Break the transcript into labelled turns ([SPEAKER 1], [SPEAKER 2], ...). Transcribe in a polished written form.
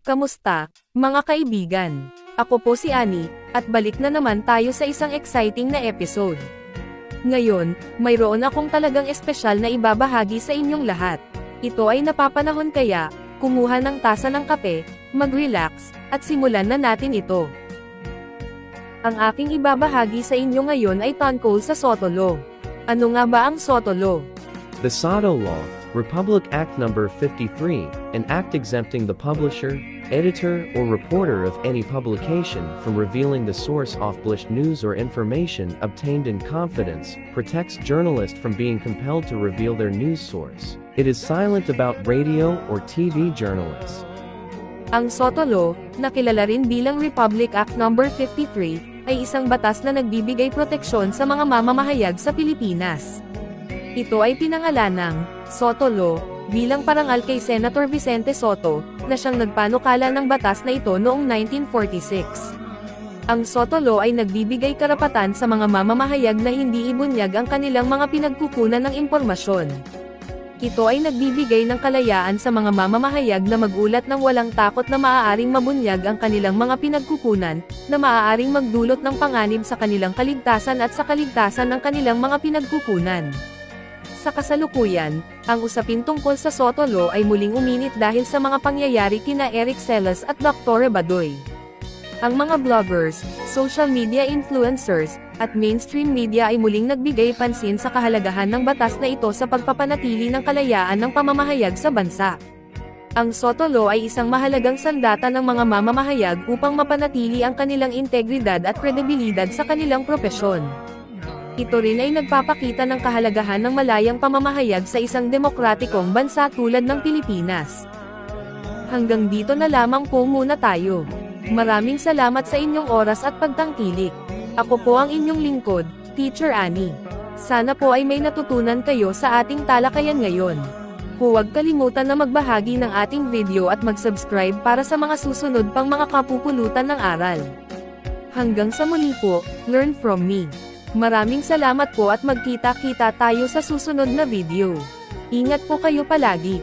[SPEAKER 1] Kamusta, mga kaibigan? Ako po si Annie, at balik na naman tayo sa isang exciting na episode. Ngayon, mayroon akong talagang espesyal na ibabahagi sa inyong lahat. Ito ay napapanahon kaya, kumuha ng tasa ng kape, mag-relax, at simulan na natin ito. Ang aking ibabahagi sa inyo ngayon ay tungkol sa SOTO Law. Ano nga ba ang SOTO Law?
[SPEAKER 2] The SOTO Law, Republic Act No. 53, an act exempting the publisher, editor, or reporter of any publication from revealing the source of published news or information obtained in confidence, protects journalists from being compelled to reveal their news source. It is silent about radio or TV journalists.
[SPEAKER 1] Ang SOTO Law, na kilala rin bilang Republic Act No. 53, ay isang batas na nagbibigay proteksyon sa mga mamamahayag sa Pilipinas. Ito ay pinangalan ng SOTO Law bilang parangal kay Senator Vicente Sotto, na siyang nagpanukala ng batas na ito noong 1946. Ang SOTO Law ay nagbibigay karapatan sa mga mamamahayag na hindi ibunyag ang kanilang mga pinagkukunan ng impormasyon. Ito ay nagbibigay ng kalayaan sa mga mamamahayag na magulat ng walang takot na maaaring mabunyag ang kanilang mga pinagkukunan, na maaaring magdulot ng panganib sa kanilang kaligtasan at sa kaligtasan ng kanilang mga pinagkukunan. Sa kasalukuyan, ang usapin tungkol sa SOTO Law ay muling uminit dahil sa mga pangyayari kina Eric Celas at Dr. Badoy. Ang mga bloggers, social media influencers, at mainstream media ay muling nagbigay pansin sa kahalagahan ng batas na ito sa pagpapanatili ng kalayaan ng pamamahayag sa bansa. Ang SOTO Law ay isang mahalagang sandata ng mga mamamahayag upang mapanatili ang kanilang integridad at kredibilidad sa kanilang propesyon. Ito rin ay nagpapakita ng kahalagahan ng malayang pamamahayag sa isang demokratikong bansa tulad ng Pilipinas. Hanggang dito na lamang po muna tayo. Maraming salamat sa inyong oras at pagtangkilik. Ako po ang inyong lingkod, Teacher Annie. Sana po ay may natutunan kayo sa ating talakayan ngayon. Huwag kalimutan na magbahagi ng ating video at mag-subscribe para sa mga susunod pang mga kapupulutan ng aral. Hanggang sa muli po, learn from me. Maraming salamat po at magkita-kita tayo sa susunod na video. Ingat po kayo palagi.